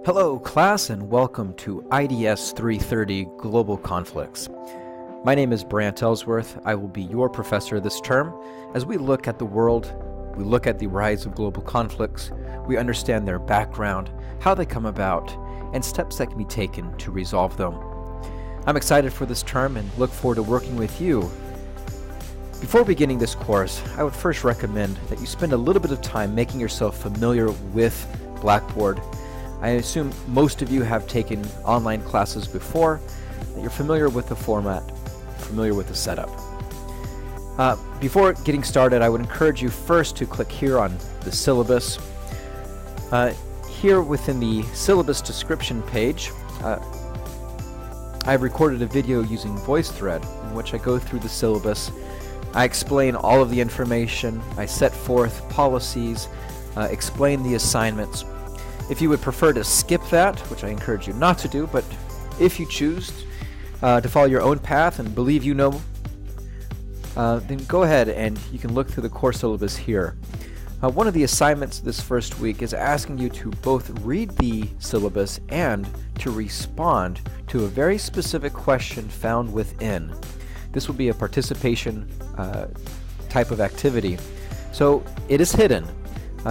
Hello class and welcome to IDS 330 Global Conflicts. My name is Brant Ellsworth. I will be your professor this term. As we look at the world, we look at the rise of global conflicts, we understand their background, how they come about, and steps that can be taken to resolve them. I'm excited for this term and look forward to working with you. Before beginning this course, I would first recommend that you spend a little bit of time making yourself familiar with Blackboard. I assume most of you have taken online classes before, that you're familiar with the format, familiar with the setup. Before getting started, I would encourage you first to click here on the syllabus. Here within the syllabus description page, I've recorded a video using VoiceThread in which I go through the syllabus. I explain all of the information, I set forth policies, explain the assignments. If you would prefer to skip that, which I encourage you not to do, but if you choose to follow your own path and believe you know, then go ahead and you can look through the course syllabus here. One of the assignments this first week is asking you to both read the syllabus and to respond to a very specific question found within. This will be a participation type of activity. So it is hidden.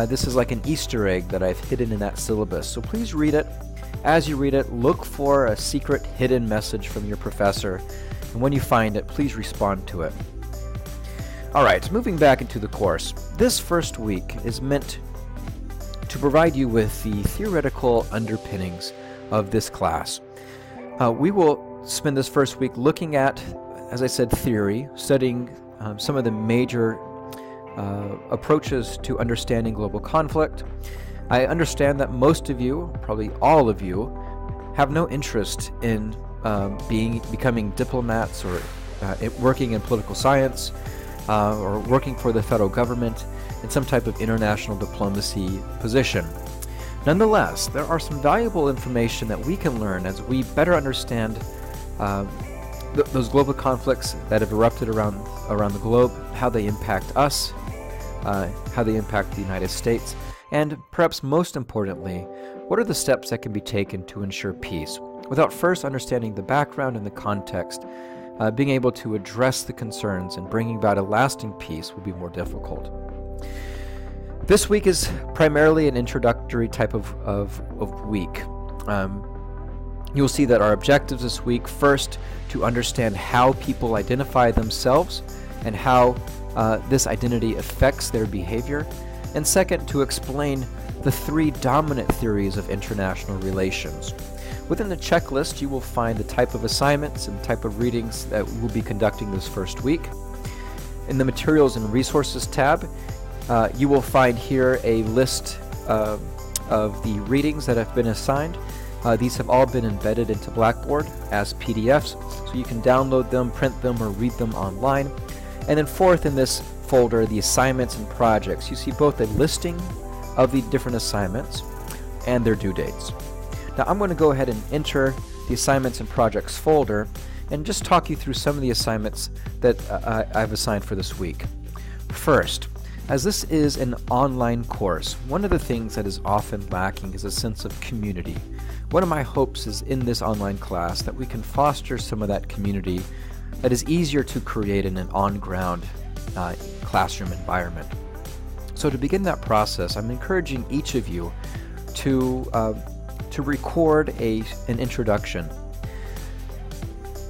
This is like an Easter egg that I've hidden in that syllabus. So please read it. As you read it, look for a secret hidden message from your professor. And when you find it, please respond to it. Alright, moving back into the course. This first week is meant to provide you with the theoretical underpinnings of this class. We will spend this first week looking at, as I said, theory, studying some of the major approaches to understanding global conflict. I understand that most of you, probably all of you, have no interest in becoming diplomats or working in political science or working for the federal government in some type of international diplomacy position. Nonetheless, there are some valuable information that we can learn as we better understand those global conflicts that have erupted around the globe, how they impact us, how they impact the United States, and perhaps most importantly, what are the steps that can be taken to ensure peace? Without first understanding the background and the context, being able to address the concerns and bringing about a lasting peace will be more difficult. This week is primarily an introductory type of week. You'll see that our objectives this week, first, to understand how people identify themselves and how this identity affects their behavior, and second, to explain the three dominant theories of international relations. Within the checklist, you will find the type of assignments and type of readings that we'll be conducting this first week. In the Materials and Resources tab, you will find here a list of the readings that have been assigned. These have all been embedded into Blackboard as PDFs, so you can download them, print them, or read them online. And then fourth in this folder, the assignments and projects. You see both a listing of the different assignments and their due dates. Now I'm going to go ahead and enter the assignments and projects folder and just talk you through some of the assignments that I've assigned for this week. First, as this is an online course, one of the things that is often lacking is a sense of community. One of my hopes is in this online class that we can foster some of that community that is easier to create in an on-ground classroom environment. So to begin that process, I'm encouraging each of you to record an introduction.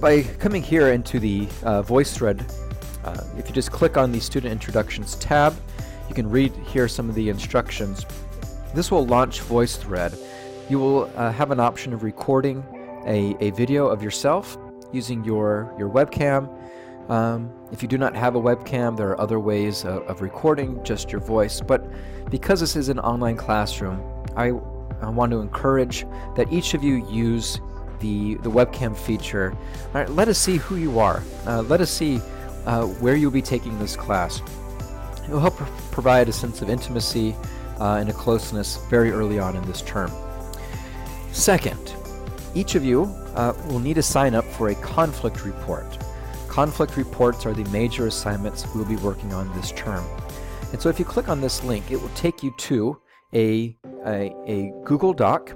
By coming here into the VoiceThread, if you just click on the Student Introductions tab, you can read here some of the instructions. This will launch VoiceThread. You will have an option of recording a video of yourself using your webcam. If you do not have a webcam, there are other ways of recording just your voice, but because this is an online classroom, I want to encourage that each of you use the webcam feature. All right, let us see who you are. Let us see where you'll be taking this class. It will help provide a sense of intimacy and a closeness very early on in this term. Second, each of you will need to sign up for a conflict report. Conflict reports are the major assignments we'll be working on this term. And so if you click on this link, it will take you to a Google Doc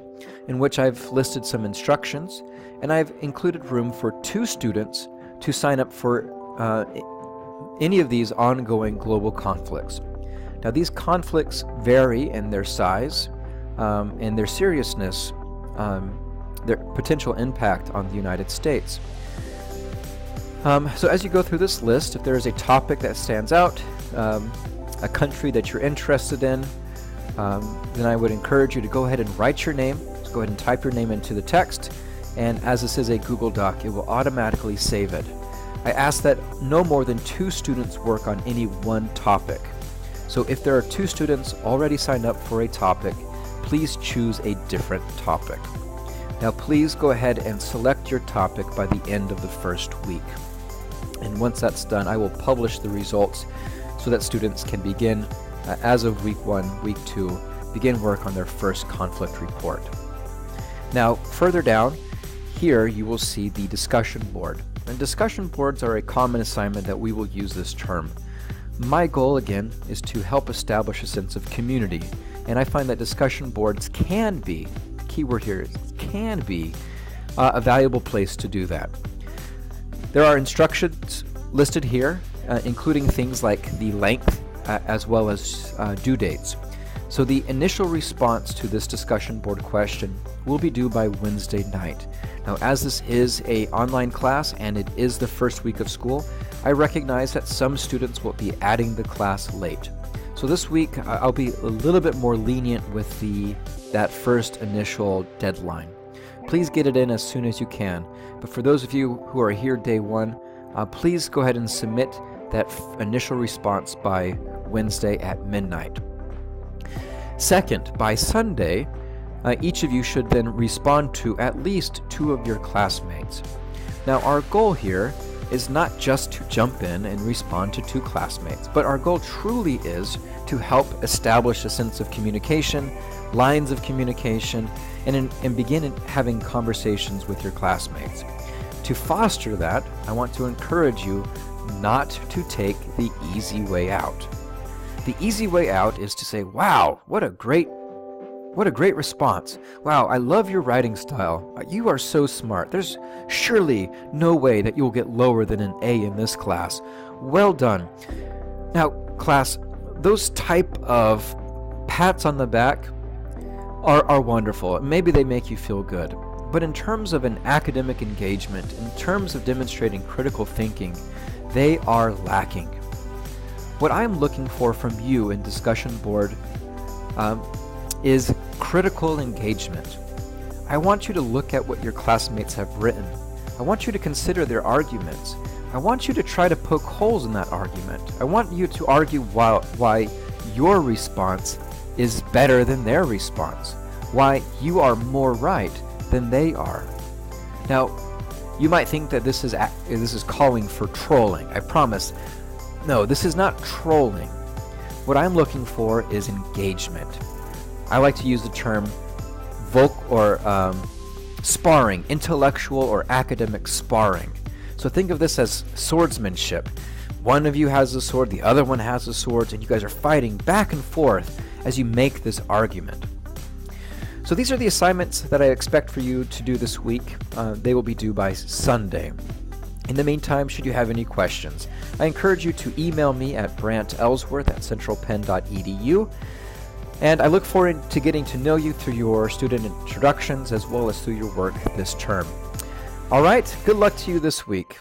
in which I've listed some instructions, and I've included room for 2 students to sign up for any of these ongoing global conflicts. Now, these conflicts vary in their size and their seriousness, their potential impact on the United States. So as you go through this list, if there is a topic that stands out, a country that you're interested in, then I would encourage you to go ahead and write your name. Just go ahead and type your name into the text, and as this is a Google Doc, it will automatically save it. I ask that no more than 2 students work on any one topic. So if there are 2 students already signed up for a topic, please choose a different topic. Now please go ahead and select your topic by the end of the first week. And once that's done, I will publish the results so that students can begin, as of week 1, week 2, begin work on their first conflict report. Now further down, here you will see the discussion board. And discussion boards are a common assignment that we will use this term. My goal, again, is to help establish a sense of community, and I find that discussion boards can be, keyword here is can be, a valuable place to do that. There are instructions listed here, including things like the length as well as due dates. So the initial response to this discussion board question will be due by Wednesday night. Now, as this is an online class and it is the first week of school, I recognize that some students will be adding the class late. So this week I'll be a little bit more lenient with that first initial deadline. Please get it in as soon as you can. But for those of you who are here day 1, please go ahead and submit that initial response by Wednesday at midnight. Second, by Sunday, each of you should then respond to at least 2 of your classmates. Now, our goal here is not just to jump in and respond to 2 classmates, but our goal truly is to help establish a sense of communication, lines of communication, and begin having conversations with your classmates. To foster that, I want to encourage you not to take the easy way out. The easy way out is to say, wow, what a great response. Wow, I love your writing style. You are so smart. There's surely no way that you'll get lower than an A in this class. Well done. Now, class, those type of pats on the back are wonderful. Maybe they make you feel good. But in terms of an academic engagement, in terms of demonstrating critical thinking, they are lacking. What I'm looking for from you in discussion board is critical engagement. I want you to look at what your classmates have written. I want you to consider their arguments. I want you to try to poke holes in that argument. I want you to argue why your response is better than their response, why you are more right than they are. Now, you might think that this is calling for trolling. I promise, no, this is not trolling. What I'm looking for is engagement. I like to use the term sparring, intellectual or academic sparring. So think of this as swordsmanship. One of you has a sword, the other one has a sword, and you guys are fighting back and forth as you make this argument. So these are the assignments that I expect for you to do this week. They will be due by Sunday. In the meantime, should you have any questions, I encourage you to email me at brantellsworth@centralpenn.edu. And I look forward to getting to know you through your student introductions as well as through your work this term. All right, good luck to you this week.